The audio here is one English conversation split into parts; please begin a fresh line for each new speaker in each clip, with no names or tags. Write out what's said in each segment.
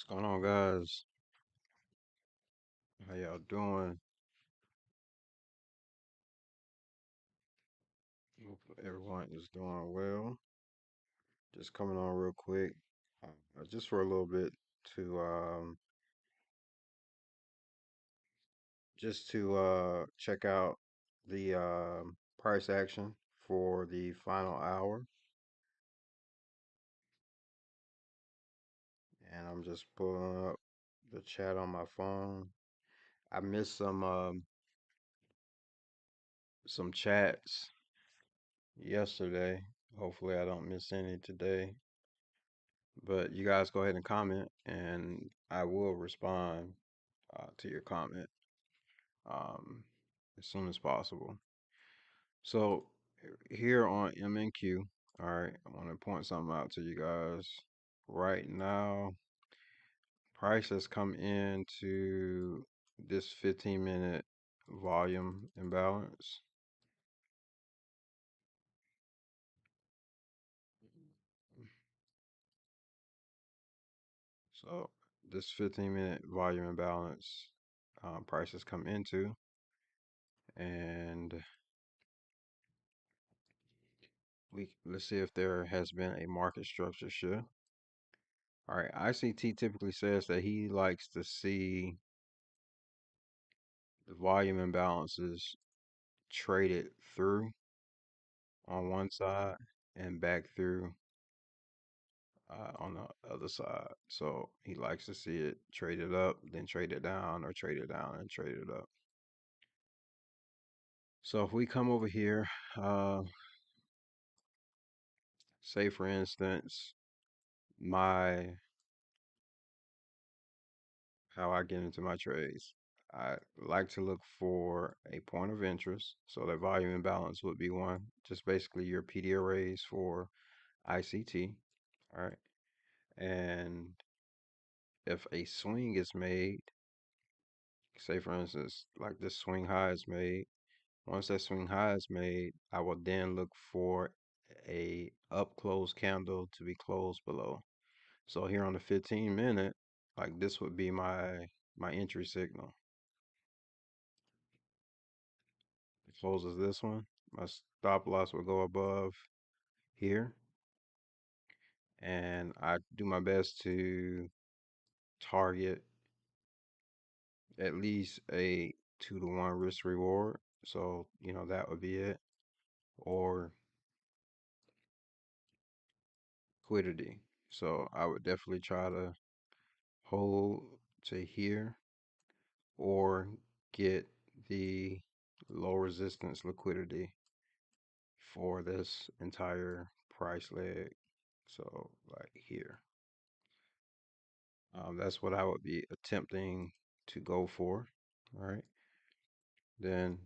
What's going on, guys? How y'all doing? Hope everyone is doing well. Just coming on real quick, just for a little bit to check out the price action for the final hour, and I'm just pulling up the chat on my phone. I missed some chats yesterday. Hopefully, I don't miss any today. But you guys go ahead and comment, and I will respond to your comment um, as soon as possible. So here on MNQ, all right, I want to point something out to you guys. Right now, price has come into this 15-minute volume imbalance. So this 15-minute volume imbalance price has come into, and let's see if there has been a market structure shift. All right, ICT typically says that he likes to see the volume imbalances traded through on one side and back through on the other side. So he likes to see it traded up, then trade it down, or trade it down and trade it up. So if we come over here, uh, say for instance, my how I get into my trades. I like to look for a point of interest. So that volume imbalance would be one. Just basically your PD arrays for ICT. All right. And if a swing is made, say for instance, like this swing high is made, once that swing high is made, I will then look for a up close candle to be closed below. So here on the 15 minute, like this would be my entry signal. It closes this one. My stop loss will go above here. And I do my best to target at least a 2-to-1 risk reward. So, that would be it. Or liquidity. So I would definitely try to hold to here or get the low resistance liquidity for this entire price leg. So like here. That's what I would be attempting to go for. All right. Then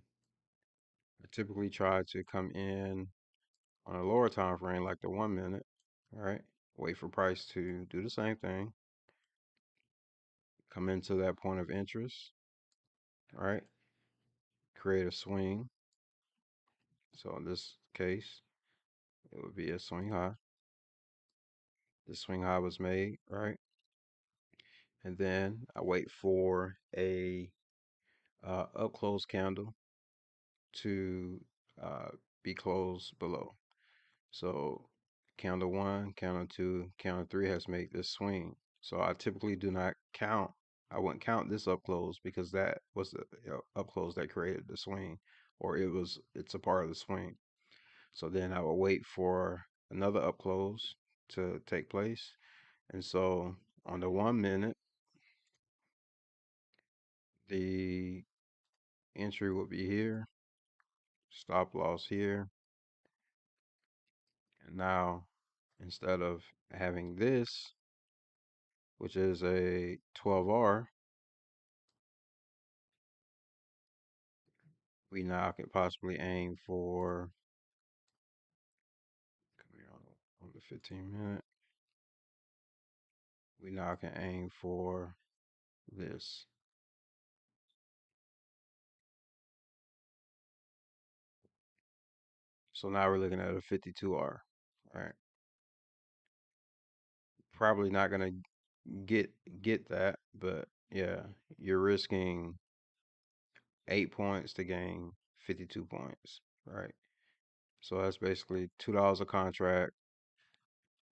I typically try to come in on a lower time frame, like the 1 minute. All right. Wait for price to do the same thing. Come into that point of interest. All right. Create a swing. So in this case, it would be a swing high. The swing high was made, right? And then I wait for a up close candle to uh, be closed below. So candle one, candle two, candle three has made this swing. So I typically do not count. I wouldn't count this up close because that was the up close that created the swing, or it's a part of the swing. So then I will wait for another up close to take place. And so on the 1 minute, the entry will be here, stop loss here. And now instead of having this, which is a 12R, we now can possibly aim for, come here on the 15 minute, we now can aim for this. So now we're looking at a 52R, all right? Probably not gonna get get that, but yeah, you're risking 8 points to gain 52 points, right? So that's basically $2 a contract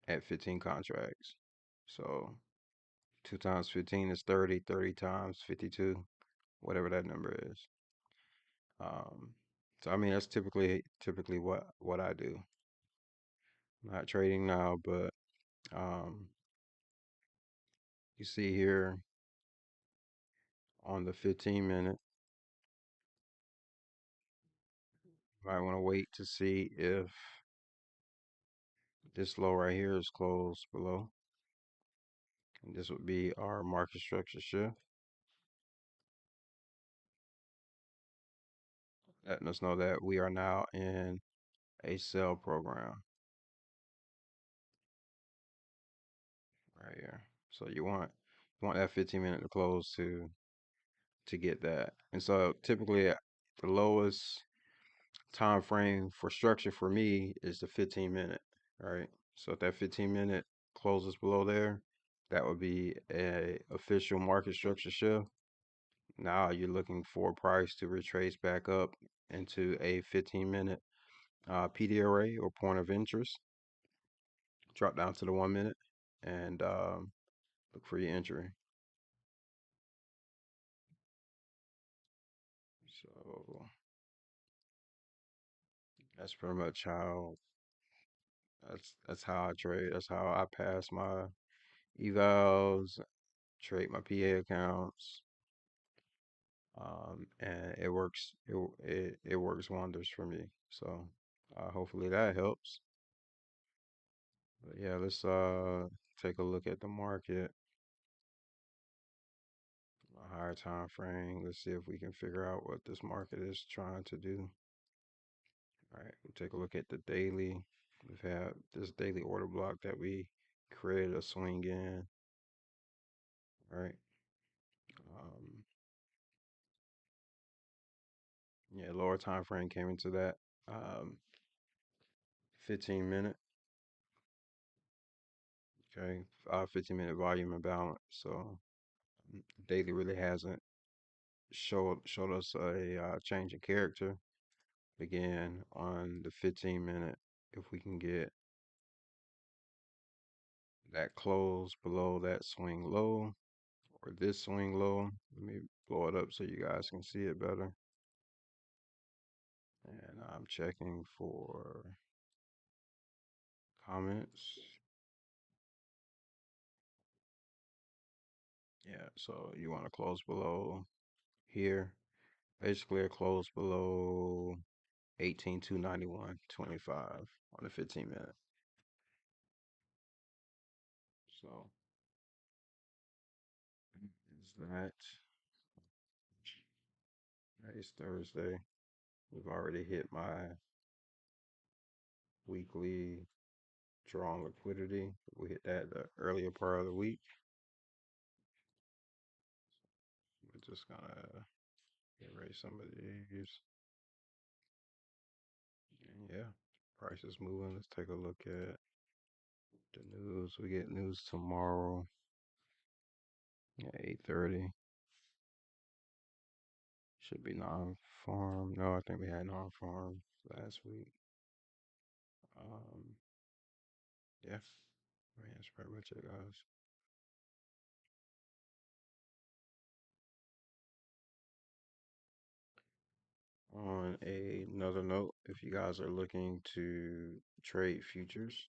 at 15 contracts. So 2 times 15 is 30, 30 times 52, whatever that number is. Um, so I mean that's typically what I do. Not trading now, but um, you see here on the 15 minute, you might want to wait to see if this low right here is closed below. And this would be our market structure shift, letting us know that we are now in a sell program right here. So you want that 15 minute to close to get that. And so typically the lowest time frame for structure for me is the 15 minute, right? So if that 15 minute closes below there, that would be a official market structure shift. Now you're looking for price to retrace back up into a 15 minute PDRA or point of interest, drop down to the 1 minute, and look for your entry. So that's pretty much how that's how I trade. That's how I pass my evals, trade my PA accounts, and it works. It works wonders for me. So hopefully that helps. But yeah, let's take a look at the market, a higher time frame. Let's see if we can figure out what this market is trying to do. All right, we'll take a look at the daily. We've had this daily order block that we created a swing in. All right. Um, yeah, lower time frame came into that 15 minute. Okay, 15 minute volume imbalance. So daily really hasn't showed us a change in character. Again, on the 15 minute, if we can get that close below that swing low or this swing low, let me blow it up so you guys can see it better. And I'm checking for comments. Yeah, so you want to close below here. Basically a close below 18,291.25 on the 15 minute. So is that today's Thursday. We've already hit my weekly draw on liquidity. We hit that the earlier part of the week. We're just gonna erase some of these. And yeah, price is moving. Let's take a look at the news. We get news tomorrow at 8:30. Should be non-farm. No, I think we had non-farm last week. Um, yeah, I mean, that's pretty much it, guys. On another note, if you guys are looking to trade futures,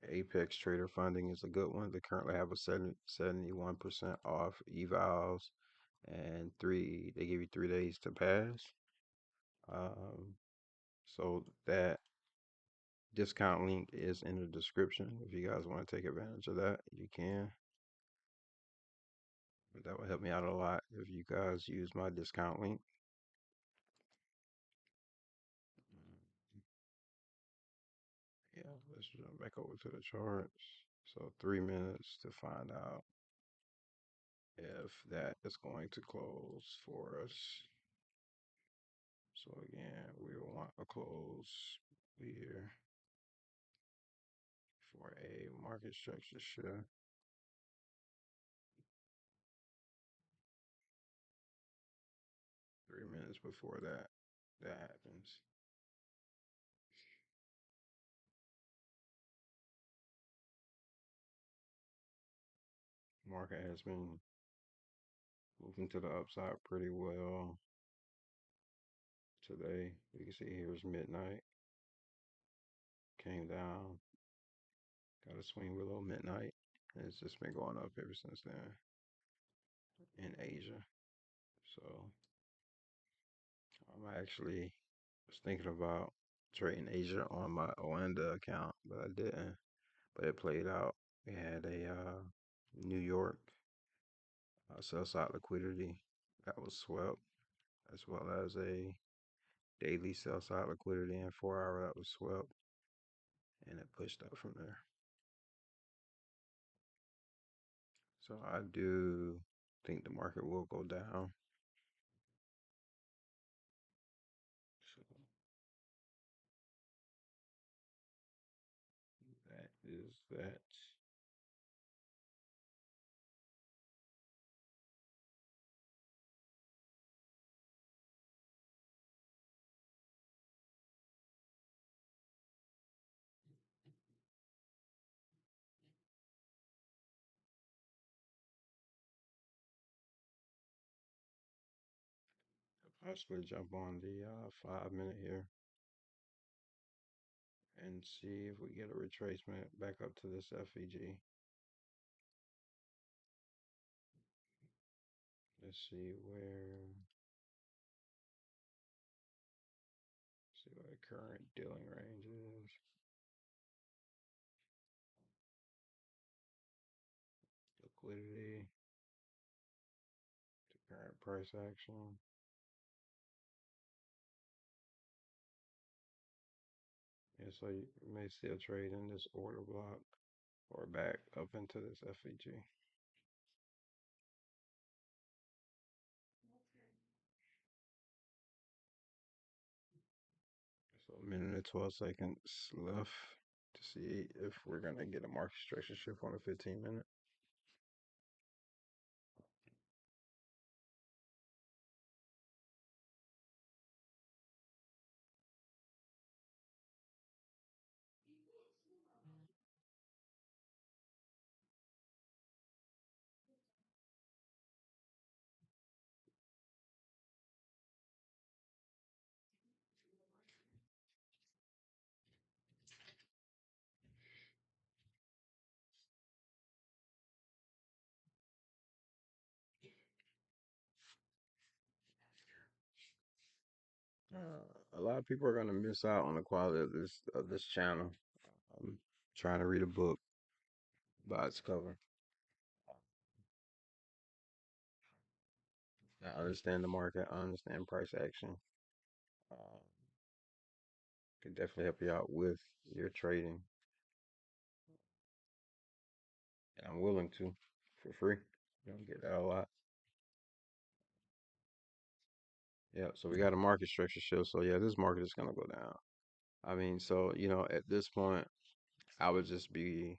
Apex Trader Funding is a good one. They currently have a 71% off evals, and they give you 3 days to pass. Um, so that discount link is in the description. If you guys want to take advantage of that, you can. But that would help me out a lot if you guys use my discount link. Yeah, let's jump back over to the charts. So 3 minutes to find out if that is going to close for us. So again, we want a close here for a market structure shift. minutes before that happens. Market has been moving to the upside pretty well today. You can see here's midnight, came down, got a swing below midnight, and it's just been going up ever since then in Asia. So I'm actually was thinking about trading Asia on my Oanda account, but I didn't. But it played out. We had a New York sell side liquidity that was swept, as well as a daily sell side liquidity and 4 hour that was swept, and it pushed up from there. So I do think the market will go down. So that is that. I'll possibly jump on the 5 minute here and see if we get a retracement back up to this FEG. Let's see what the current dealing range is. Liquidity to current price action. Yeah, so you may still trade in this order block or back up into this FEG. So a minute and 12 seconds left to see if we're gonna get a market structure shift on a 15 minute. A lot of people are gonna miss out on the quality of this channel. I'm trying to read a book by its cover. I understand the market. I understand price action. Um, can definitely help you out with your trading, and I'm willing to for free. You don't get that a lot. Yeah, so we got a market structure shift. So yeah, this market is gonna go down. I mean, so at this point, I would just be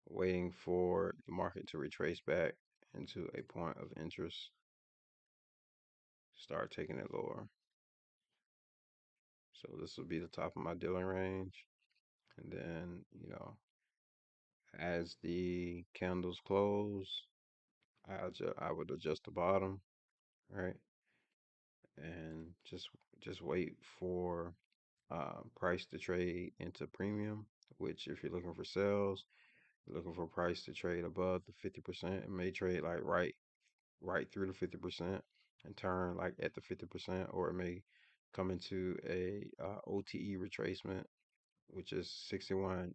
waiting for the market to retrace back into a point of interest, start taking it lower. So this will be the top of my dealing range. And then, as the candles close, I would adjust the bottom, right? And just wait for price to trade into premium, which if you're looking for sales, you're looking for price to trade above the 50%. It may trade like right through the 50% and turn like at the 50%, or it may come into a OTE retracement, which is 61.5%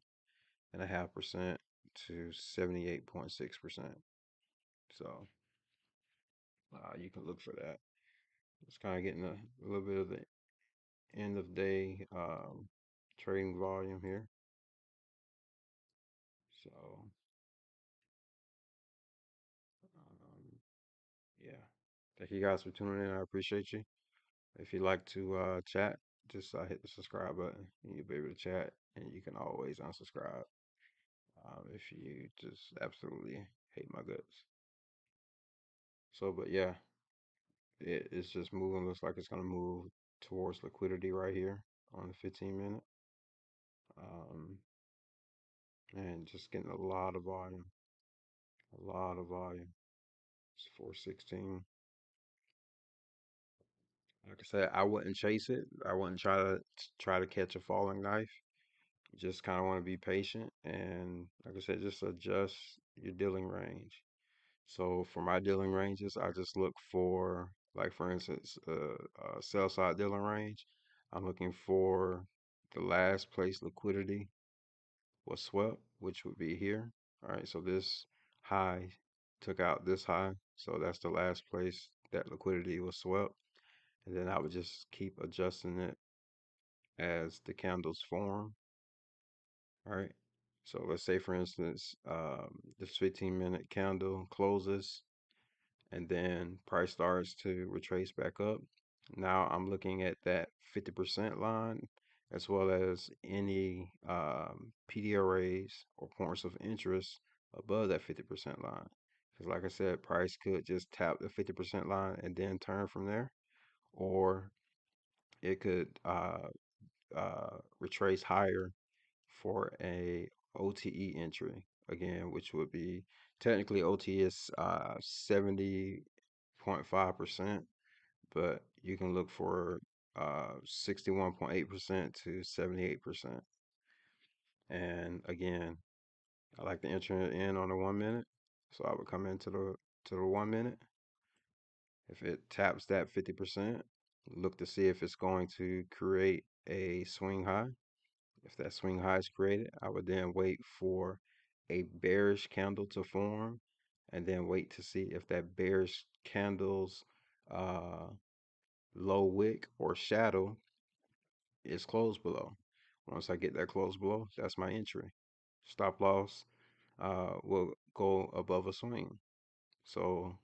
to 78.6%. So you can look for that. It's kind of getting a little bit of the end of day trading volume here. So um, yeah, thank you guys for tuning in. I appreciate you. If you'd like to chat, just hit the subscribe button and you'll be able to chat, and you can always unsubscribe if you just absolutely hate my guts. So, but yeah, it's just moving. Looks like it's gonna move towards liquidity right here on the 15 minute. Um, and just getting a lot of volume, a lot of volume. It's 416. Like I said, I wouldn't chase it. I wouldn't try to catch a falling knife. You just kind of want to be patient and, like I said, just adjust your dealing range. So for my dealing ranges, I just look for, like for instance, sell side dealing range. I'm looking for the last place liquidity was swept, which would be here. All right, so this high took out this high, so that's the last place that liquidity was swept. And then I would just keep adjusting it as the candles form. All right. So let's say, for instance, this 15-minute candle closes and then price starts to retrace back up. Now I'm looking at that 50% line as well as any PDRAs or points of interest above that 50% line. Because, like I said, price could just tap the 50% line and then turn from there, or it could retrace higher for a OTE entry again, which would be technically OTE is 70.5%, but you can look for 61.8% to 78%. And again, I like to enter it in on the 1 minute, so I would come into the 1 minute. If it taps that 50%, look to see if it's going to create a swing high. If that swing high is created, I would then wait for a bearish candle to form and then wait to see if that bearish candle's uh, low wick or shadow is closed below. Once I get that closed below, that's my entry. Stop loss will go above a swing. So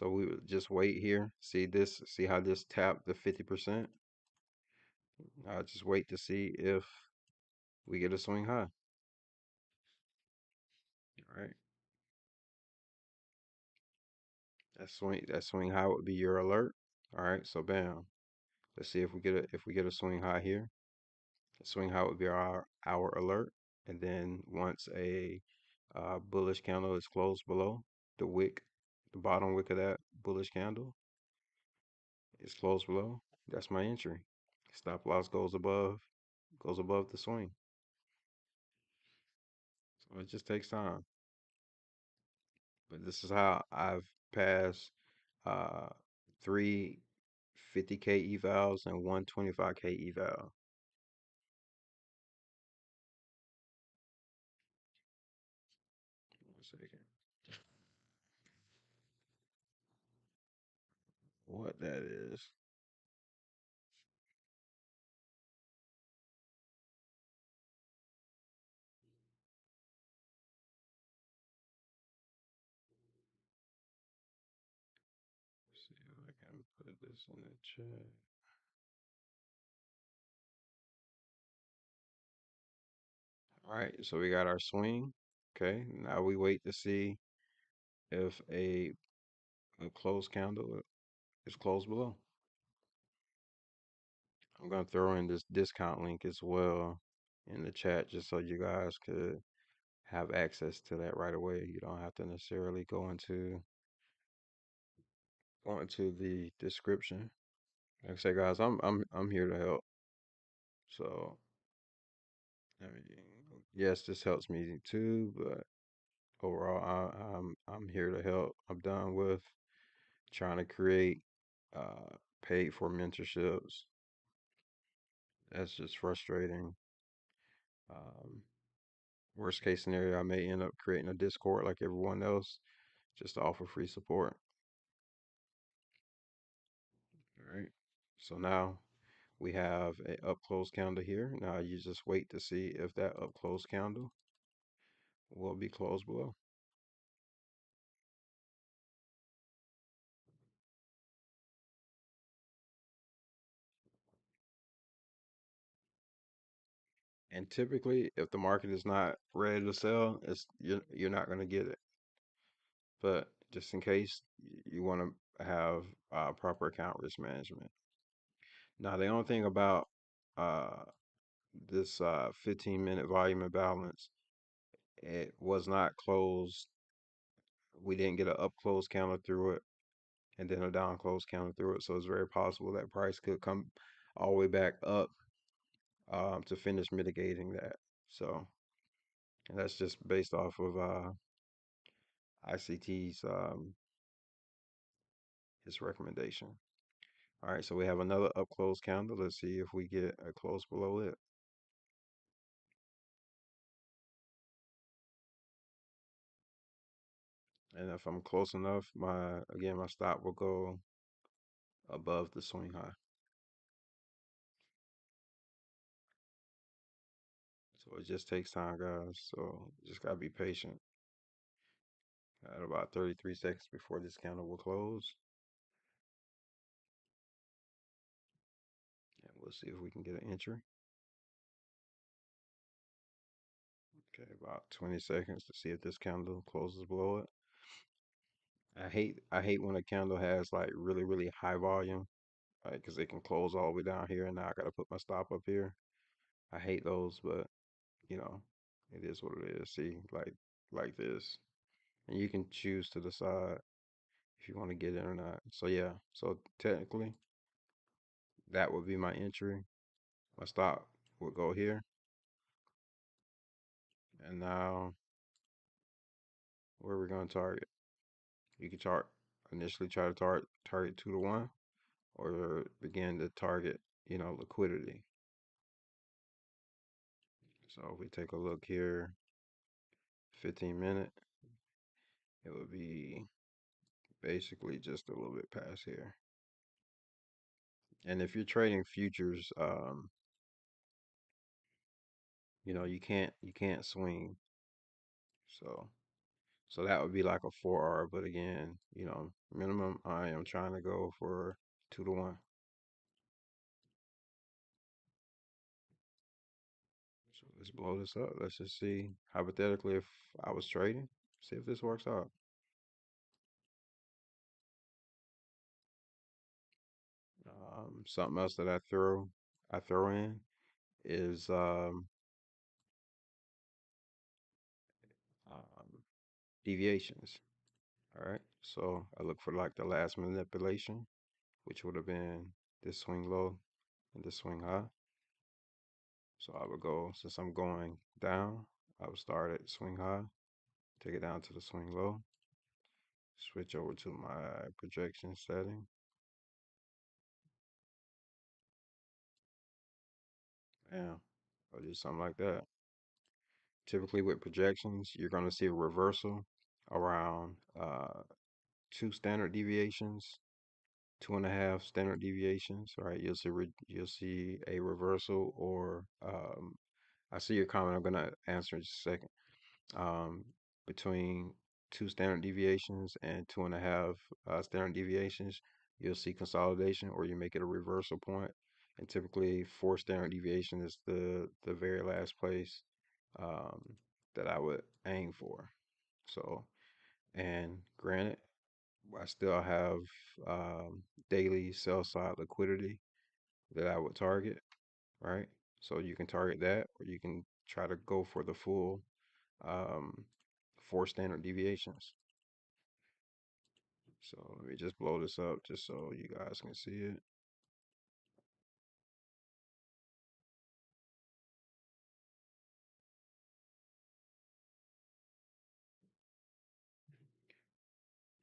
we would just wait here, see how this tap the 50%. I just wait to see if we get a swing high. All right. That swing high would be your alert. All right, so bam. Let's see if we get a swing high here. The swing high would be our alert, and then once a bullish candle is closed below the wick, the bottom wick of that bullish candle is closed below. That's my entry. Stop loss goes above the swing. So it just takes time. But this is how I've passed uh, three 50K evals and one 25K eval. 1 second. What that is? See if I can put this in the chat. All right, so we got our swing. Okay, now we wait to see if a closed candle is closed below. I'm gonna throw in this discount link as well in the chat just so you guys could have access to that right away. You don't have to necessarily go into the description. Like I say, guys, I'm here to help. So I mean, yes, this helps me too, but overall, I'm here to help. I'm done with trying to create paid for mentorships. That's just frustrating. Um, Worst case scenario, I may end up creating a Discord like everyone else just to offer free support. All right. So now we have a up close candle here. Now you just wait to see if that up close candle will be closed below. And typically, if the market is not ready to sell, you're not going to get it. But just in case you want to have proper account risk management. Now, the only thing about uh, this 15-minute volume imbalance, it was not closed. We didn't get an up close counter through it and then a down close counter through it. So it's very possible that price could come all the way back up to finish mitigating that. So and that's just based off of ICT's his recommendation. All right, so we have another up close candle. Let's see if we get a close below it. And if I'm close enough, my stop will go above the swing high. So it just takes time, guys. So just gotta be patient. Got about 33 seconds before this candle will close. And we'll see if we can get an entry. Okay, about 20 seconds to see if this candle closes below it. I hate when a candle has like really high volume, right? Because it can close all the way down here, and now I gotta put my stop up here. I hate those, but you know, it is what it is. See, like this, and you can choose to decide if you want to get in or not. So yeah, so technically that would be my entry. My stop would go here, and now where are we going to target? You can initially try to target 2 to 1, or begin to target liquidity. So if we take a look here, 15-minute, it would be basically just a little bit past here. And if you're trading futures, you can't swing. So that would be like a 4R, but again, minimum I am trying to go for 2 to 1. So let's blow this up. Let's just see hypothetically if I was trading, see if this works out. Something else that I throw in is um, deviations. All right. So I look for like the last manipulation, which would have been this swing low and this swing high. So I would go, since I'm going down, I would start at swing high, take it down to the swing low, switch over to my projection setting. Yeah, or do something like that. Typically with projections, you're going to see a reversal around 2 standard deviations, 2.5 standard deviations. Right, you'll see a reversal, or I see your comment. I'm gonna answer in just a second. Um, Between 2 standard deviations and 2.5 standard deviations, you'll see consolidation, or you make it a reversal point. And typically, 4 standard deviation is the very last place um, that I would aim for. So, and granted, I still have daily sell side liquidity that I would target, right? So you can target that, or you can try to go for the full um, 4 standard deviations. So let me just blow this up just so you guys can see it.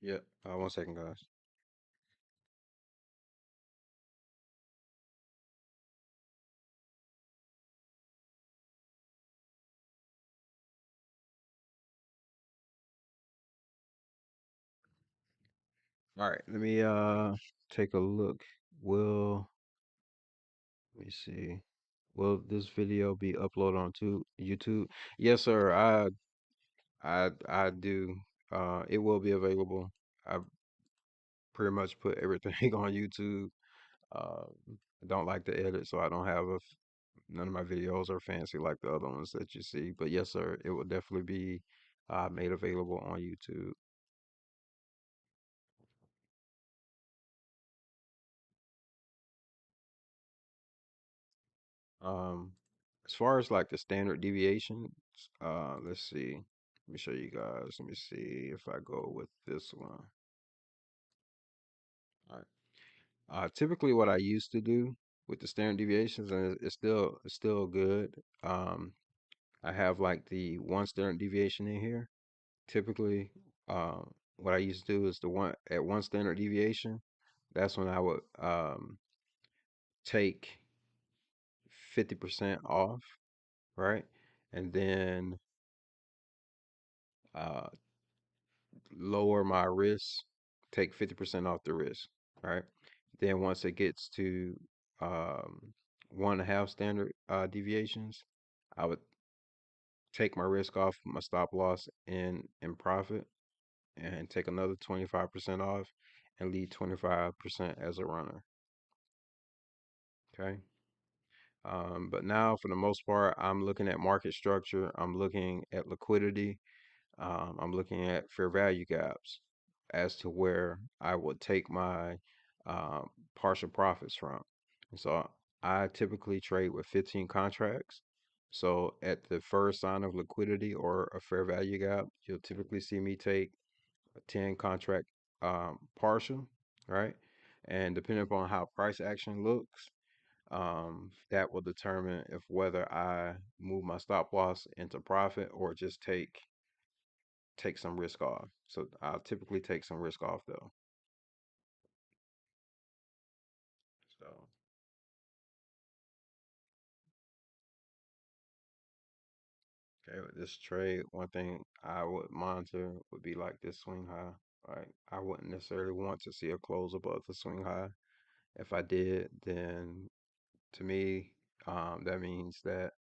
Yep. 1 second, guys. All right, let me take a look. Will Let me see. Will this video be uploaded onto YouTube? Yes, sir. I do. It will be available. I pretty much put everything on YouTube. I don't like to edit, so I don't have none of my videos are fancy like the other ones that you see. But yes, sir, it will definitely be made available on YouTube. Um, as far as like the standard deviation, let's see. Let me show you guys. Let me see if I go with this one. All right. Typically, what I used to do with the standard deviations, and it's still good. I have like the one standard deviation in here. Typically, what I used to do is the one standard deviation. That's when I would take 50% off, right? And then uh, lower my risk, take 50% off the risk, right? Then once it gets to um, 1.5 standard deviations, I would take my risk off, my stop loss in profit, and take another 25% off and leave 25% as a runner. Okay. But now, for the most part, I'm looking at market structure. I'm looking at liquidity. I'm looking at fair value gaps as to where I would take my partial profits from. And so I typically trade with 15 contracts. So at the first sign of liquidity or a fair value gap, you'll typically see me take a 10 contract partial, right? And depending upon how price action looks, that will determine if whether I move my stop loss into profit or just take some risk off. So I'll typically take some risk off though. So okay, with this trade, one thing I would monitor would be like this swing high. Right, I wouldn't necessarily want to see a close above the swing high. If I did, then to me, that means that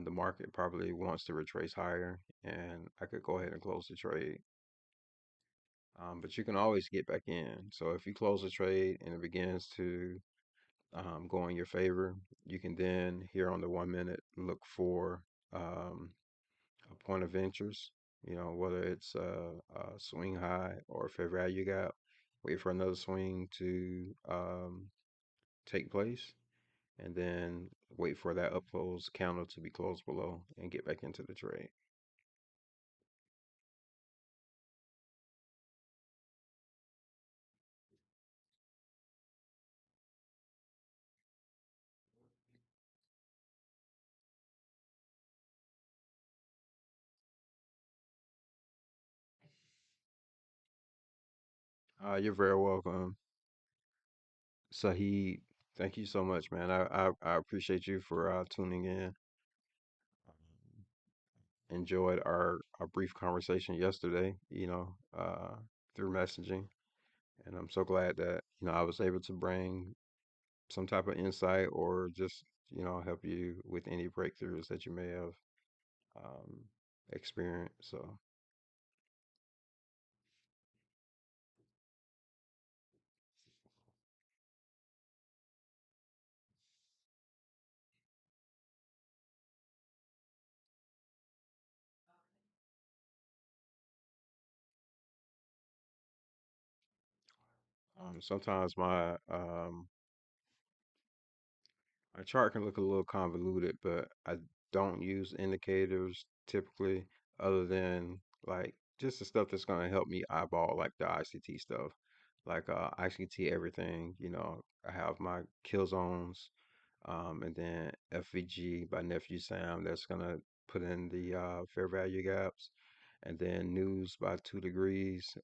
the market probably wants to retrace higher, and I could go ahead and close the trade. But you can always get back in. So if you close a trade and it begins to go in your favor, you can then, here on the 1 minute, look for um, a point of interest, whether it's a swing high or a fair value gap. Wait for another swing to take place, and then wait for that up close counter to be closed below and get back into the trade. You're very welcome, Saheed. Thank you so much, man. I appreciate you for tuning in. Enjoyed our brief conversation yesterday, through messaging. And I'm so glad that, I was able to bring some type of insight or just, help you with any breakthroughs that you may have um, experienced. So, sometimes my chart can look a little convoluted, but I don't use indicators typically other than like just the stuff that's going to help me eyeball like the ICT stuff. Like ICT everything, I have my kill zones, and then FVG by Nephew Sam that's going to put in the fair value gaps, and then news by 2 degrees.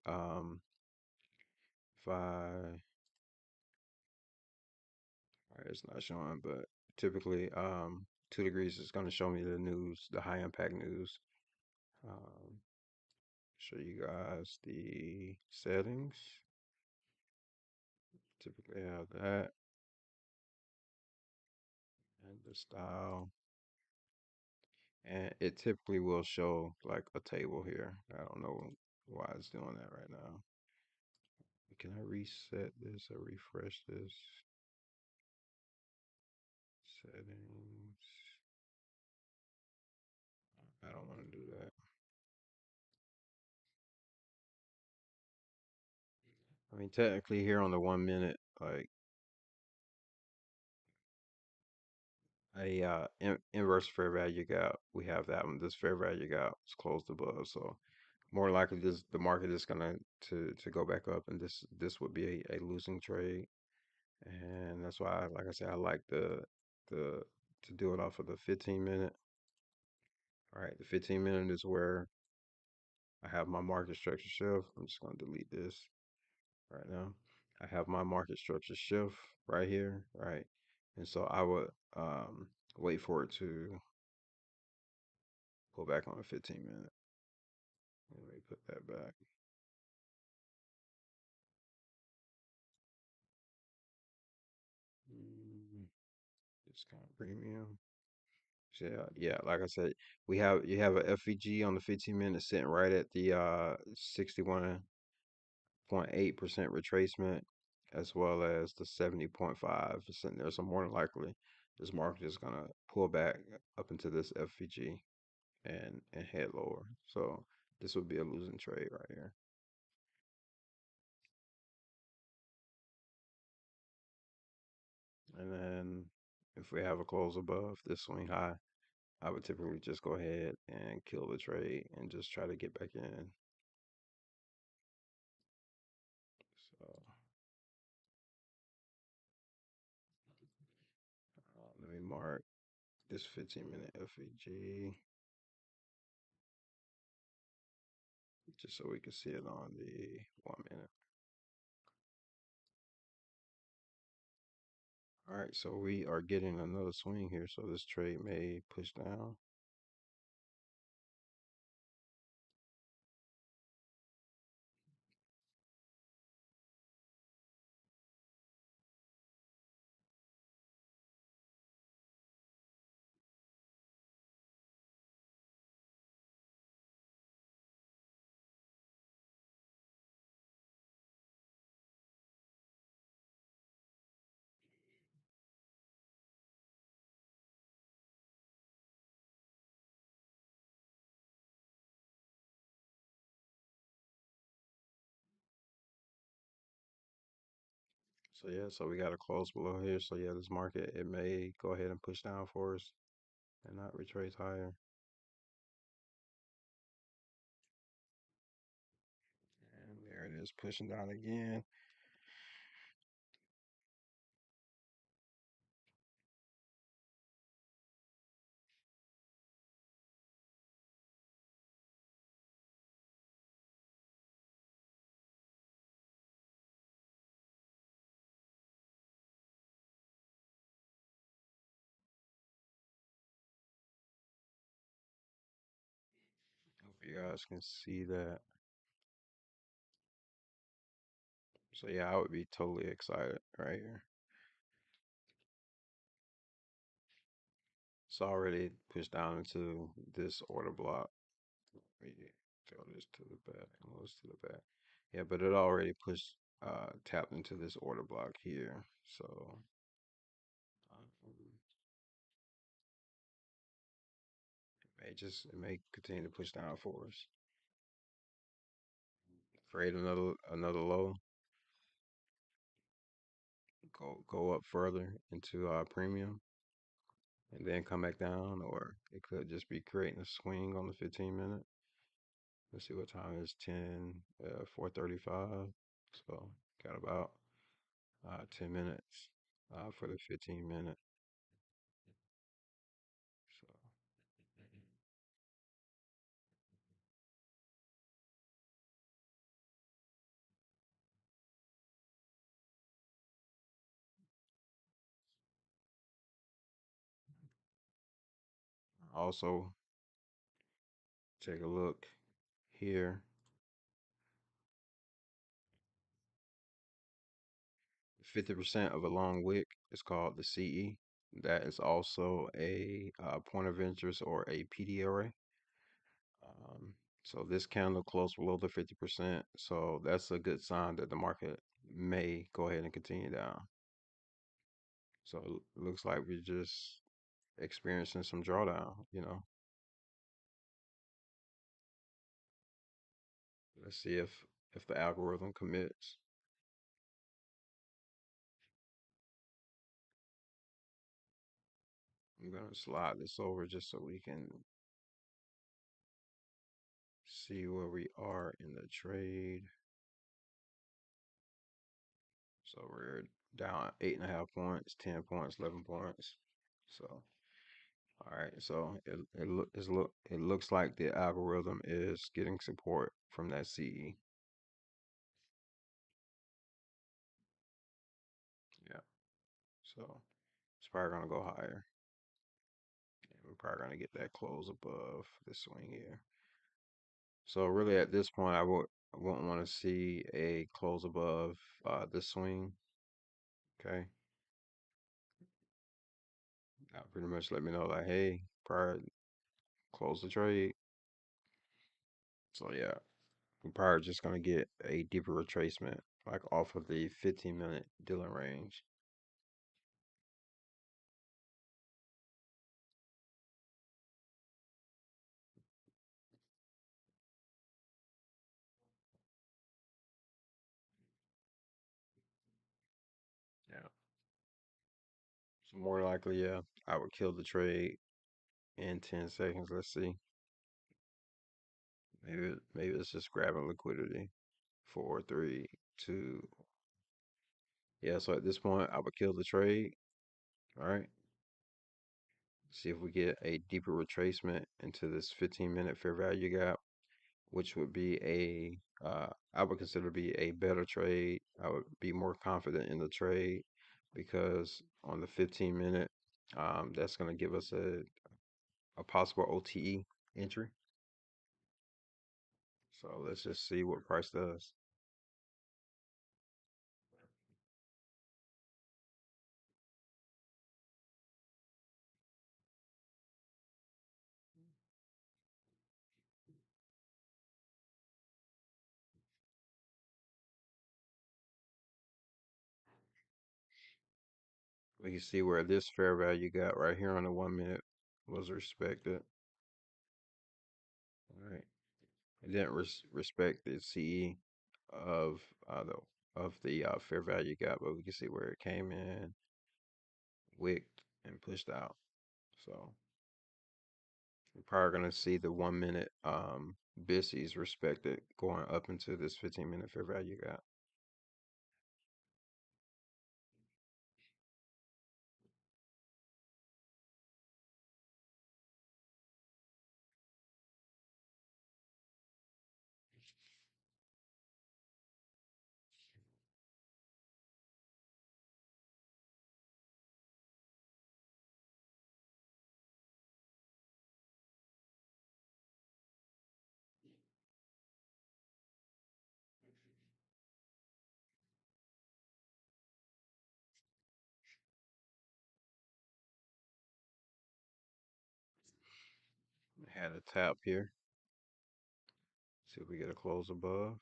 If I It's not showing, but typically, 2 degrees is going to show me the news, the high impact news. Um, Show you guys the settings. Typically have that and the style, and it typically will show like a table here. I don't know why it's doing that right now. Can I reset this or refresh this? Settings. I don't want to do that. I mean, technically here on the 1 minute, like a inverse fair value gap. We have that one. This fair value gap is closed above, so more likely this the market is gonna to go back up, and this would be a losing trade, and that's why, like I said, I like the to do it off of the 15 minute. All right, the 15 minute is where I have my market structure shift. I'm just gonna delete this right now. I have my market structure shift right here, right, and so I would wait for it to pull back on the 15 minute. Let me put that back. Mm, Discount premium. So, yeah, yeah. Like I said, you have a FVG on the 15 minute sitting right at the 61.8% retracement, as well as the 70.5 sitting there. So more than likely, this market is gonna pull back up into this FVG and head lower. So this would be a losing trade right here. And then if we have a close above this swing high, I would typically just go ahead and kill the trade and just try to get back in. So let me mark this 15-minute FEG just so we can see it on the 1 minute. All right, so we are getting another swing here, so this trade may push down. So yeah, so we got a close below here. So yeah, this market, it may go ahead and push down for us and not retrace higher. And there it is, pushing down again. Hope you guys can see that. So yeah, I would be totally excited right here. It's already pushed down into this order block. We throw this to the back and those to the back. Yeah, but it already pushed tapped into this order block here. So it may continue to push down for us. Create another low, go up further into premium and then come back down, or it could just be creating a swing on the 15 minute. Let's see what time it is, 4:35. So got about 10 minutes for the 15 minute. So also take a look here. 50% of a long wick is called the CE. That is also a point of interest or a PD array. Um, so this candle closed below the 50%. So that's a good sign that the market may go ahead and continue down. So it looks like we're just experiencing some drawdown. Let's see if the algorithm commits. I'm gonna slide this over just so we can see where we are in the trade. So we're down 8.5 points, 10 points, 11 points. So all right, so it looks like the algorithm is getting support from that CE. Yeah, so it's probably gonna go higher. And we're probably gonna get that close above this swing here. So really, at this point, I wouldn't want to see a close above this swing. Okay, that pretty much let me know like, hey, probably close the trade. So yeah, we're probably just gonna get a deeper retracement, like off of the 15-minute Dylan range. Yeah. So more likely, yeah, I would kill the trade in 10 seconds. Let's see. Maybe it's just grabbing liquidity. Four, three, two. Yeah, so at this point, I would kill the trade. All right. See if we get a deeper retracement into this 15-minute fair value gap, which would be I would consider to be a better trade. I would be more confident in the trade because on the 15-minute, that's going to give us a possible OTE entry. So let's just see what price does. We can see where this fair value gap right here on the 1 minute was respected. All right. It didn't respect the CE of the fair value gap, but we can see where it came in, wicked, and pushed out. So we're probably gonna see the 1 minute BISI's respected going up into this 15-minute fair value gap. Had a tap here. See if we get a close above.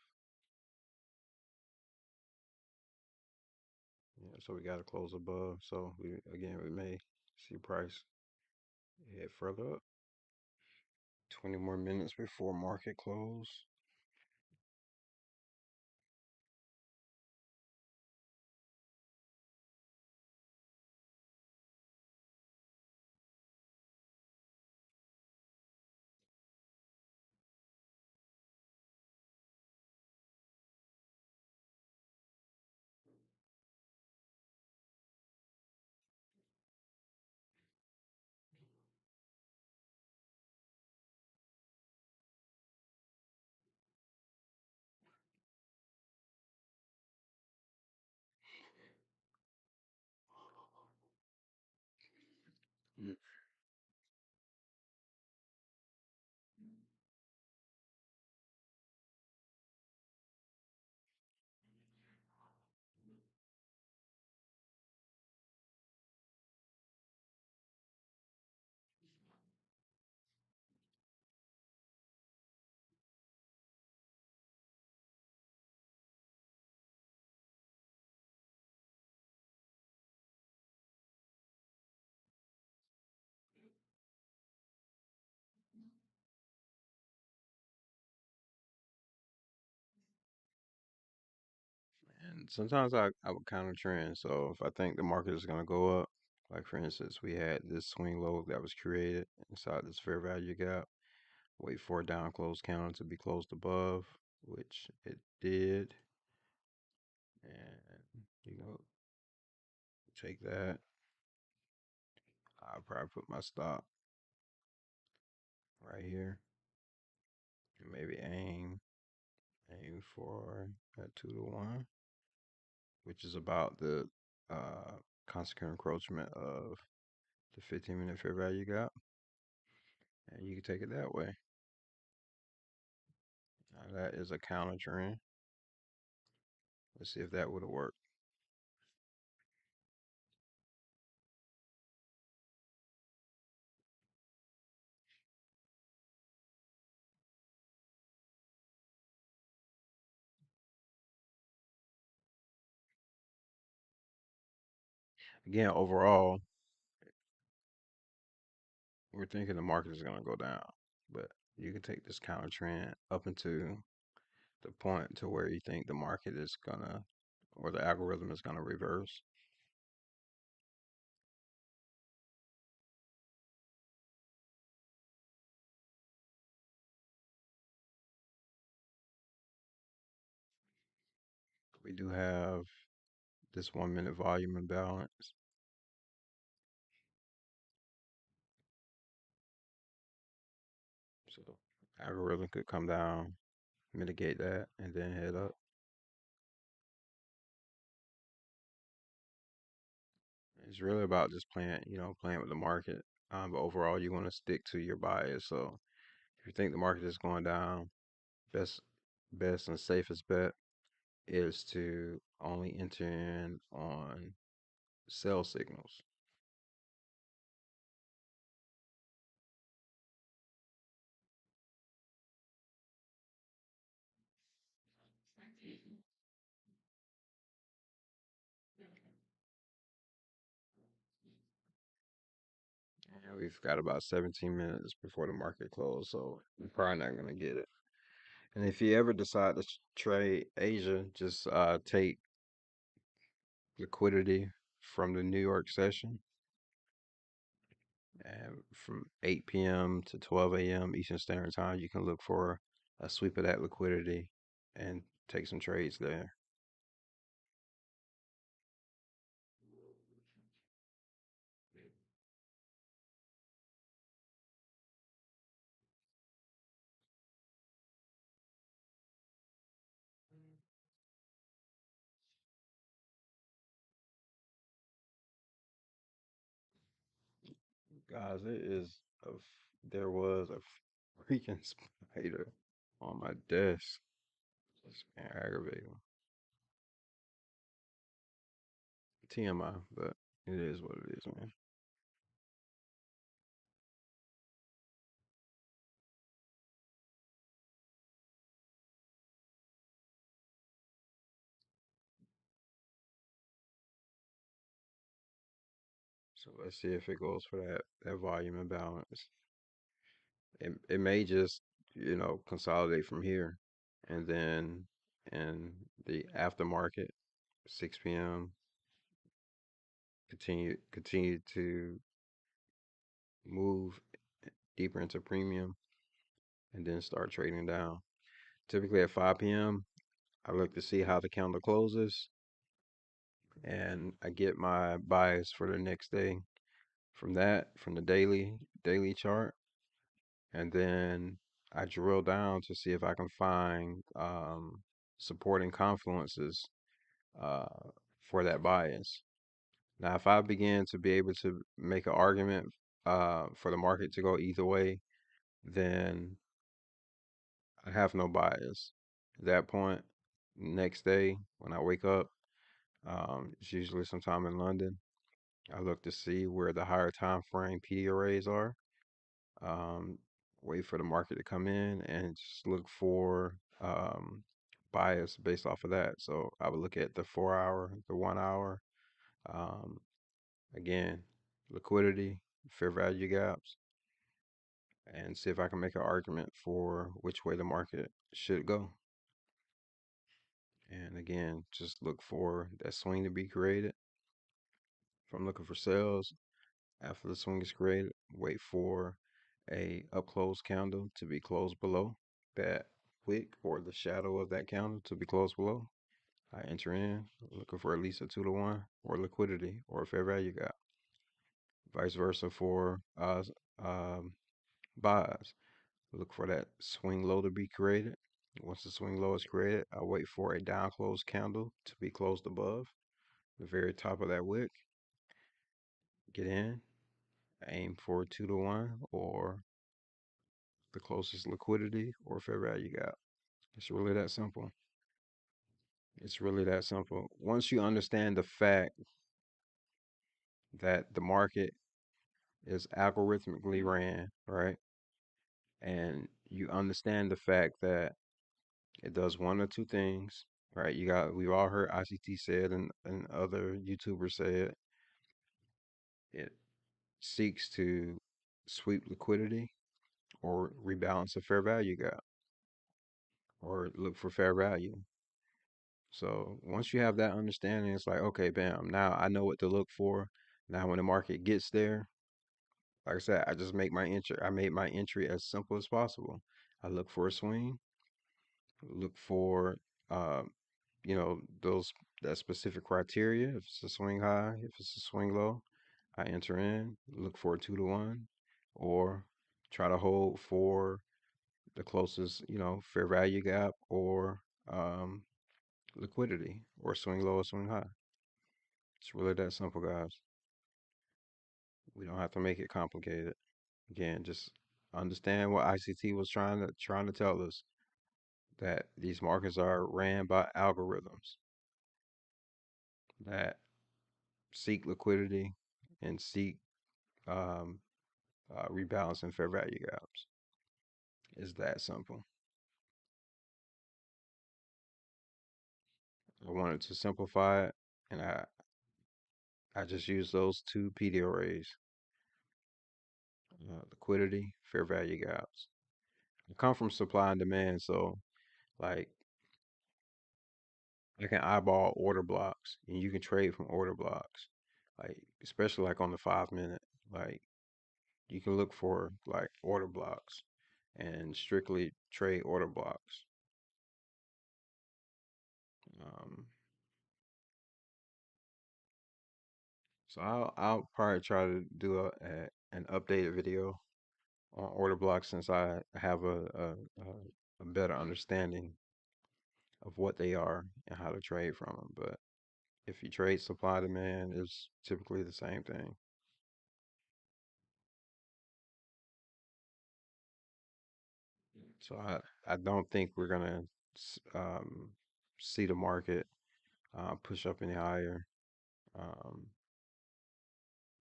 Yeah, so we got to close above. So we may see price head further up. 20 more minutes before market close. Mm. And sometimes I would counter trend. So if I think the market is gonna go up, Like for instance, we had this swing low that was created inside this fair value gap. Wait for a down close counter to be closed above, which it did. And take that. I'll probably put my stop right here. And maybe aim for that 2 to 1, which is about the consequent encroachment of the 15-minute fair value gap. And you can take it that way. Now that is a counter trend. Let's see if that would have worked. Again, overall, we're thinking the market is going to go down, but you can take this counter trend up into the point to where you think the market is gonna, or the algorithm is gonna reverse. We do have this 1 minute volume imbalance. So algorithm could come down, mitigate that, and then head up. It's really about just playing with the market. But overall, you want to stick to your bias. So if you think the market is going down, best best and safest bet is to only enter in on sell signals. And we've got about 17 minutes before the market close, so we're probably not gonna get it. And if you ever decide to trade Asia, just take liquidity from the New York session, and from 8 p.m. to 12 a.m. Eastern Standard Time, you can look for a sweep of that liquidity and take some trades there. Guys, there was a freaking spider on my desk. It's been aggravating. TMI, but it is what it is, man. So let's see if it goes for that volume imbalance. It may just consolidate from here, and then in the aftermarket, 6 p.m. continue to move deeper into premium, and then start trading down. Typically at 5 p.m., I look to see how the candle closes, and I get my bias for the next day from the daily chart, and then I drill down to see if I can find supporting confluences uh, for that bias. Now, if I begin to be able to make an argument for the market to go either way, then I have no bias. At that point, next day when I wake up, it's usually sometime in London. I look to see where the higher time frame PD arrays are. Um, Wait for the market to come in and just look for bias based off of that. So I would look at the 4 hour, the 1 hour, um, again, liquidity, fair value gaps, and see if I can make an argument for which way the market should go. And again, just look for that swing to be created If I'm looking for sales, after the swing is created, wait for a up close candle to be closed below that wick or the shadow of that candle to be closed below. I enter in looking for at least a 2 to 1 or liquidity or a fair value gap. Vice versa for buys. Look for that swing low to be created. Once the swing low is created, I wait for a down close candle to be closed above the very top of that wick. Get in, aim for a 2 to 1 or the closest liquidity or fair value gap. It's really that simple. It's really that simple. Once you understand the fact that the market is algorithmically ran, right? And you understand the fact that it does one or two things, right? We've all heard ICT said and other YouTubers say it. It seeks to sweep liquidity or rebalance a fair value gap or look for fair value. So once you have that understanding, it's like, okay, bam, now I know what to look for. Now when the market gets there, like I said, I just make my entry. I made my entry as simple as possible. I look for a swing, look for um, those that specific criteria. If it's a swing high, if it's a swing low, I enter in, look for a 2 to 1, or try to hold for the closest, fair value gap or um, liquidity or swing low or swing high. It's really that simple, guys. We don't have to make it complicated. Again, just understand what ICT was trying to tell us that these markets are ran by algorithms that seek liquidity and seek um, rebalancing fair value gaps. It's that simple. I wanted to simplify it, and I just use those two PD arrays: liquidity, fair value gaps. I come from supply and demand, so like I can eyeball order blocks, and you can trade from order blocks, like especially like on the 5 minute. Like you can look for like order blocks and strictly trade order blocks. Um, so I'll probably try to do an updated video on order blocks since I have a better understanding of what they are and how to trade from them. But if you trade supply demand, it's typically the same thing. So I don't think we're gonna see the market push up any higher. Um,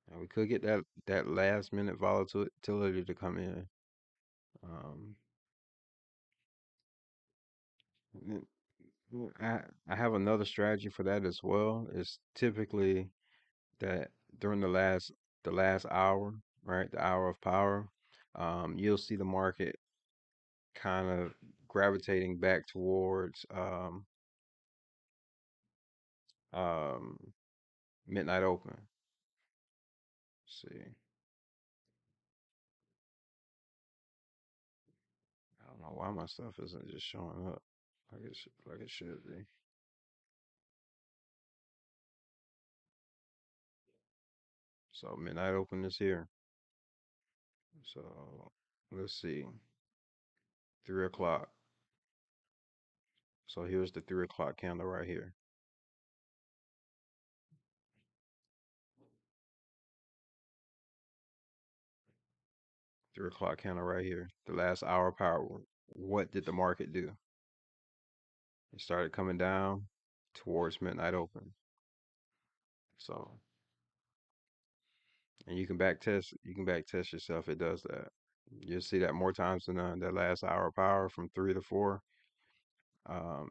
and we could get that last minute volatility to come in. Um, n- I have another strategy for that as well. It's typically that during the last hour, right, the hour of power, you'll see the market kind of gravitating back towards um, midnight open. Let's see, I don't know why my stuff isn't just showing up like it should be. So midnight open is here. So let's see, 3 o'clock. So here's the 3 o'clock candle right here. 3 o'clock candle right here. The last hour power. What did the market do? It started coming down towards midnight open. So, and you can back test yourself. It does that. You'll see that more times than none. That last hour power from 3 to 4, um,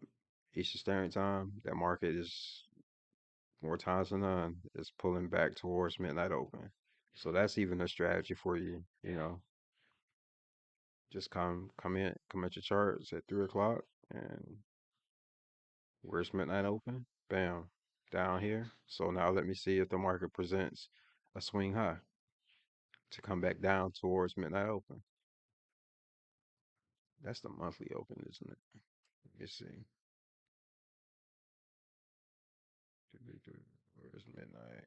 Eastern Standard Time. That market is more times than none is pulling back towards midnight open. So that's even a strategy for you. Just come at your charts at 3 o'clock, and where's midnight open? Bam. down here. So now let me see if the market presents a swing high to come back down towards midnight open. That's the monthly open, isn't it? Let me see. Where's midnight?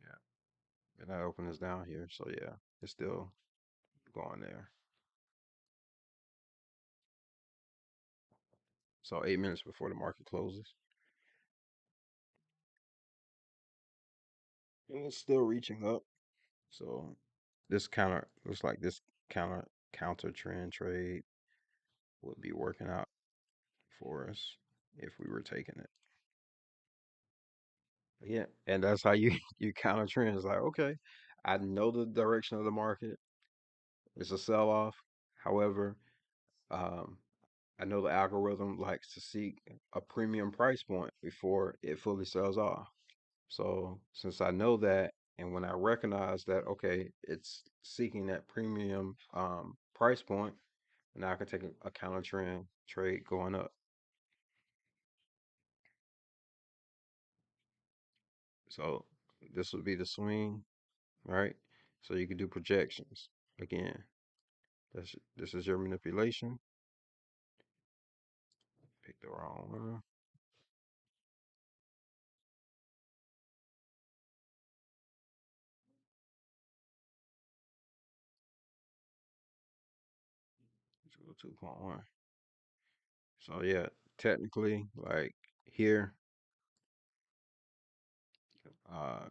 Yeah, midnight open is down here. So yeah, it's still going there. So 8 minutes before the market closes, and it's still reaching up. So this counter looks like this counter trend trade would be working out for us if we were taking it. Yeah, and that's how you you counter trend. It's like, okay, I know the direction of the market. It's a sell off. However, um, I know the algorithm likes to seek a premium price point before it fully sells off. So since I know that, and when I recognize that, okay, it's seeking that premium price point, now I can take a counter trend trade going up. So this would be the swing, right? So you can do projections. Again, this is your manipulation. Pick the wrong one. Let's go 2.1. So yeah, technically, like here, uh,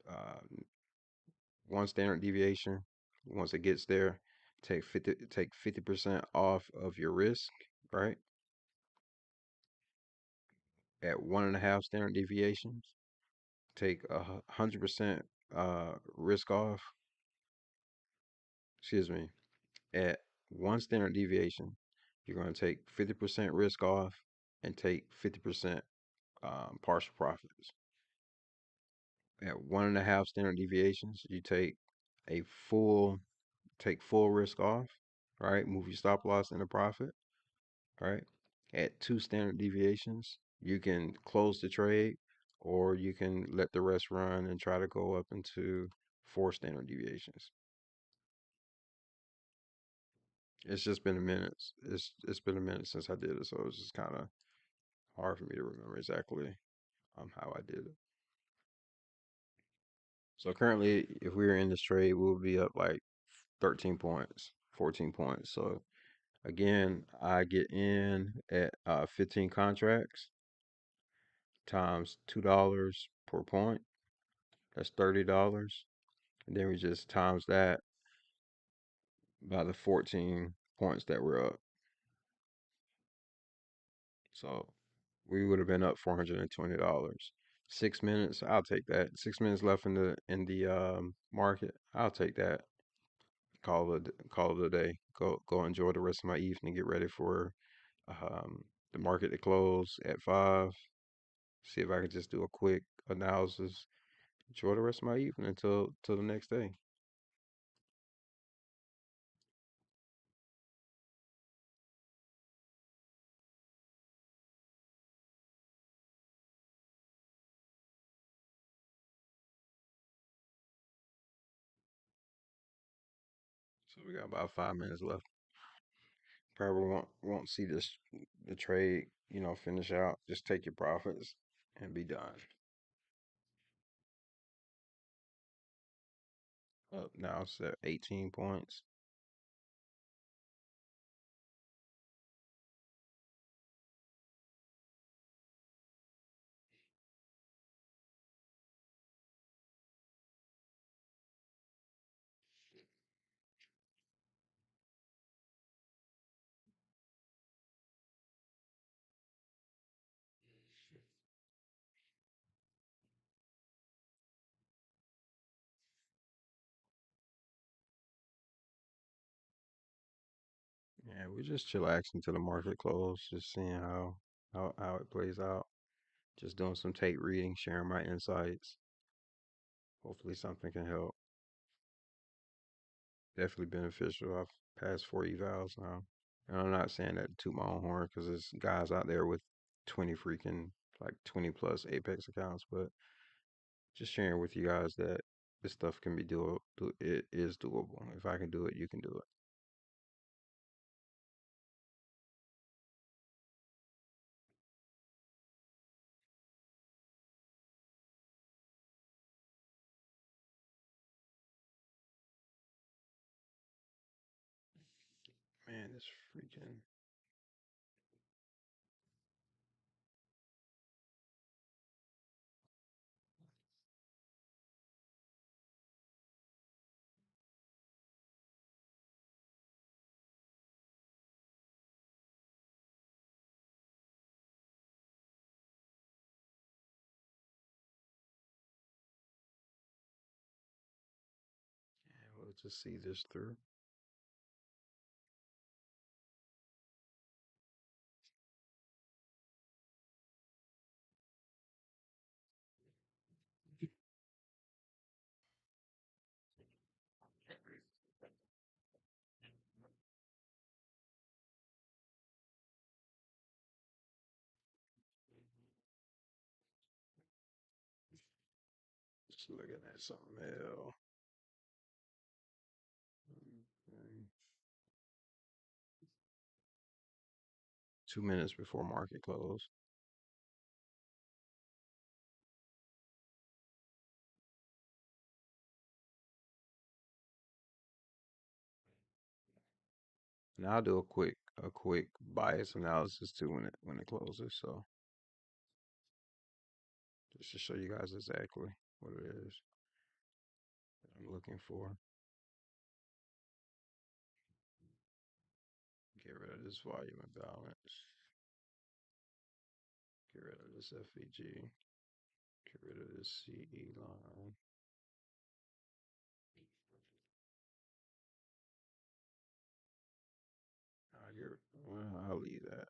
uh, one standard deviation. Once it gets there, take 50% off of your risk, right? At 1.5 standard deviations, take 100% risk off. Excuse me. At one standard deviation, you're going to take 50% risk off and take 50% partial profits. At 1.5 standard deviations, you a full take full risk off, right? Move your stop loss into profit, right? At two standard deviations, you can close the trade or you can let the rest run and try to go up into four standard deviations. It's just been a minute. It's been a minute since I did it, so it's just kind of hard for me to remember exactly how I did it. So currently, if we were in this trade, we'll be up like 13 points, 14 points. So again, I get in at 15 contracts times $2 per point. That's $30. And then we just times that by the 14 points that we're up. So we would have been up $420. 6 minutes, I'll take that. 6 minutes left in the market, I'll take that. Call it a day. Go enjoy the rest of my evening. Get ready for the market to close at 5. See if I can just do a quick analysis. Enjoy the rest of my evening until till the next day. So we got about 5 minutes left. Probably won't see the trade, finish out. Just take your profits and be done. Up now it's at 18 points. Yeah, we're just chillaxing till the market close, just seeing how it plays out. Just doing some tape reading, sharing my insights. Hopefully something can help. definitely beneficial. I've passed 4 evals now. And I'm not saying that to toot my own horn because there's guys out there with 20 freaking, like 20 plus Apex accounts, but just sharing with you guys that this stuff can be it is doable. If I can do it, you can do it. Man, this freaking. We'll just see this through. Just looking at something else. Okay. 2 minutes before market close. And I'll do a quick bias analysis too when it closes. So just to show you guys exactly what it is that I'm looking for. Get rid of this volume imbalance. Get rid of this FEG. Get rid of this CE line. I'll leave that.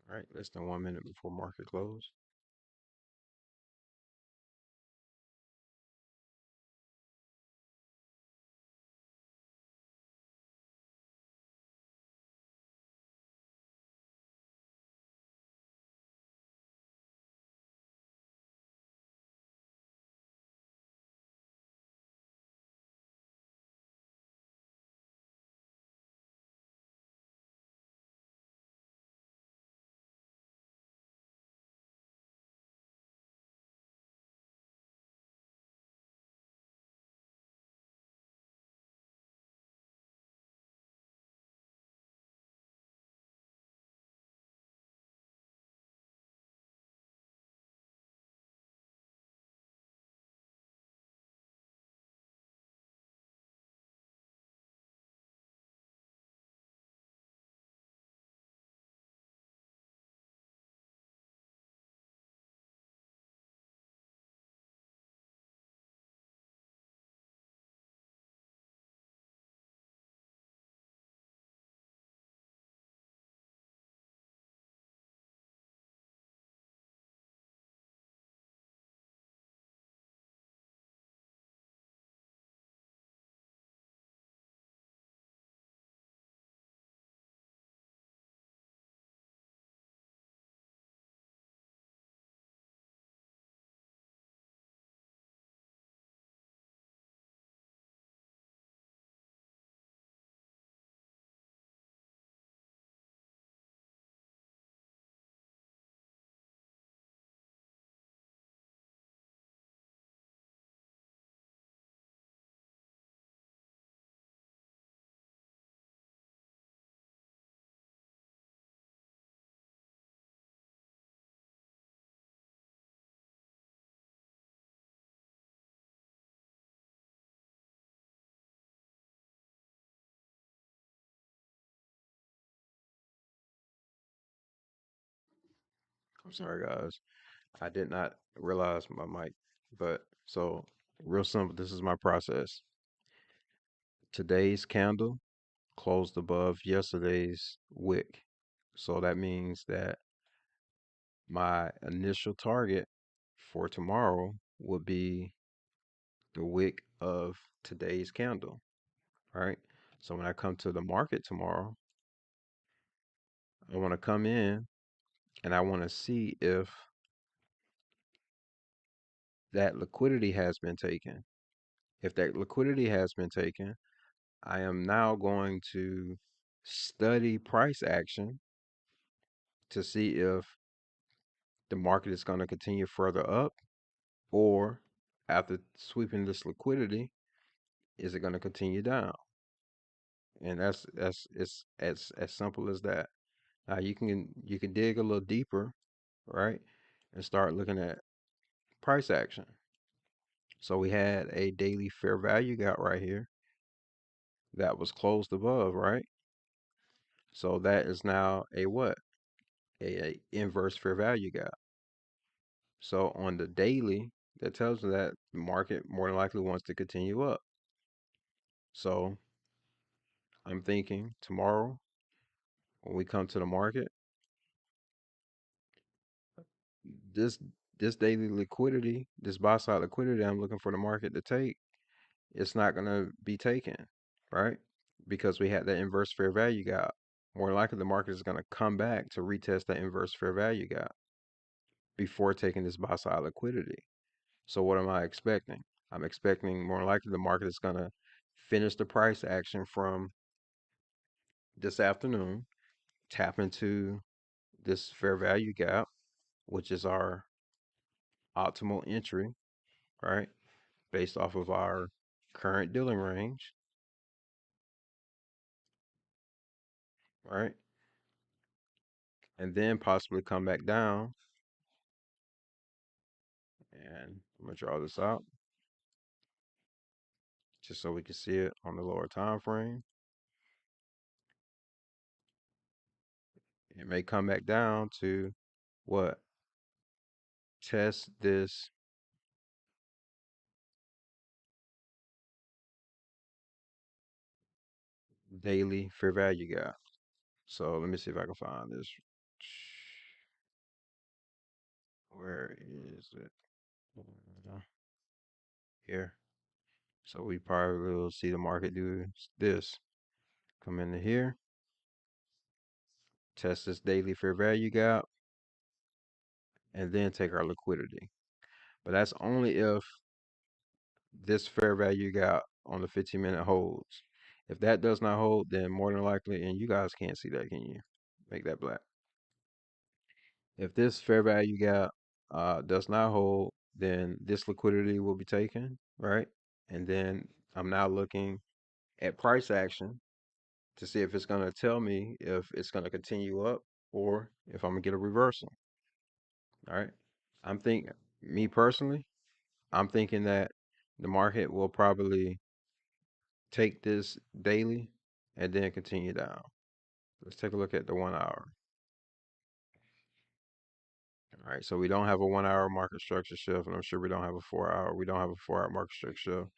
All right, less than 1 minute before market close. I'm sorry, guys. I did not realize my mic, but real simple. This is my process. Today's candle closed above yesterday's wick. So that means that my initial target for tomorrow would be the wick of today's candle, right? So when I come to the market tomorrow, I want to come in and I want to see if that liquidity has been taken. If that liquidity has been taken, I am now going to study price action to see if the market is going to continue further up, or after sweeping this liquidity, is it going to continue down? And that's it's as simple as that. Now you can dig a little deeper, right, and start looking at price action. So we had a daily fair value gap right here that was closed above, right? So that is now a what? A inverse fair value gap. So on the daily, that tells me that the market more than likely wants to continue up. So I'm thinking tomorrow when we come to the market, this this daily liquidity, this buy side liquidity I'm looking for the market to take, it's not gonna be taken, right? Because we had that inverse fair value gap. More than likely the market is gonna come back to retest that inverse fair value gap before taking this buy side liquidity. So what am I expecting? I'm expecting more than likely the market is gonna finish the price action from this afternoon, tap into this fair value gap, which is our optimal entry, right? Based off of our current dealing range, right? And then possibly come back down. And I'm gonna draw this out just so we can see it on the lower time frame. It may come back down to what? Test this daily fair value gap. So let me see if I can find this. Where is it? Here. So we probably will see the market do this. Come into here, test this daily fair value gap, and then take our liquidity. But that's only if this fair value gap on the 15-minute holds. If that does not hold, then more than likely, and you guys can't see that, can you? Make that black. If this fair value gap does not hold, then this liquidity will be taken, right? And then I'm now looking at price action to see if it's going to tell me if it's going to continue up or if I'm going to get a reversal. All right. Me personally, I'm thinking that the market will probably take this daily and then continue down. Let's take a look at the 1 hour. All right. So we don't have a 1 hour market structure shift, and I'm sure we don't have a 4 hour. We don't have a 4 hour market structure shift,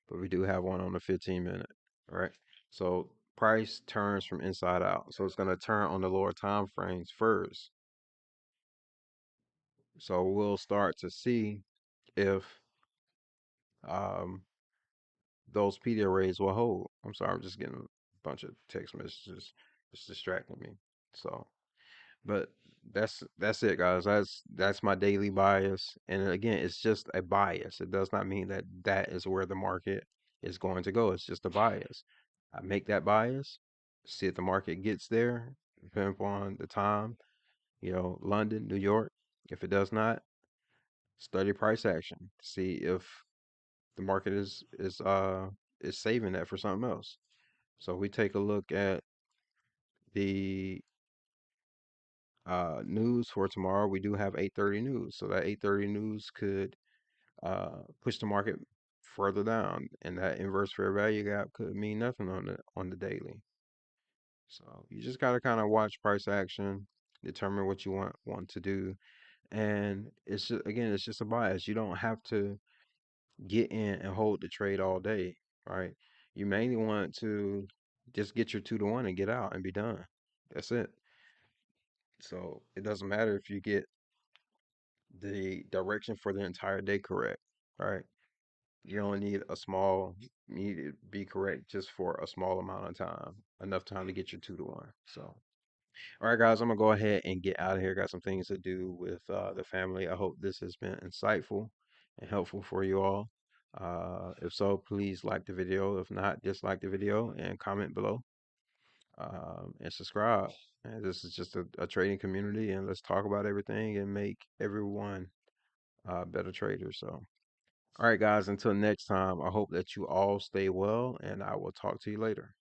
but we do have one on the 15-minute. All right. So price turns from inside out. So it's going to turn on the lower time frames first. So we'll start to see if um, those PD arrays will hold. I'm sorry, I'm just getting a bunch of text messages. It's distracting me. So, but that's it, guys. That's my daily bias. And again, it's just a bias. It does not mean that that is where the market is going to go. It's just a bias. I make that bias, see if the market gets there, depending upon the time, London, New York. If it does not, study price action. See if the market is saving that for something else. So we take a look at the news for tomorrow. We do have 8:30 news, so that 8:30 news could push the market further down, and that inverse fair value gap could mean nothing on the daily. So you just gotta kind of watch price action, determine what you want to do, and it's just, again, it's just a bias. You don't have to get in and hold the trade all day, right? You mainly want to Just get your 2 to 1 and get out and be done. That's it. So it doesn't matter if you get the direction for the entire day correct, right? You only need you need to be correct just for a small amount of time, enough time to get your 2 to 1. So, all right, guys, I'm gonna go ahead and get out of here. Got some things to do with the family. I hope this has been insightful and helpful for you all. If so, please like the video. If not, dislike the video and comment below, and subscribe. And this is just a trading community, and let's talk about everything and make everyone better traders. So, all right, guys, until next time, I hope that you all stay well, and I will talk to you later.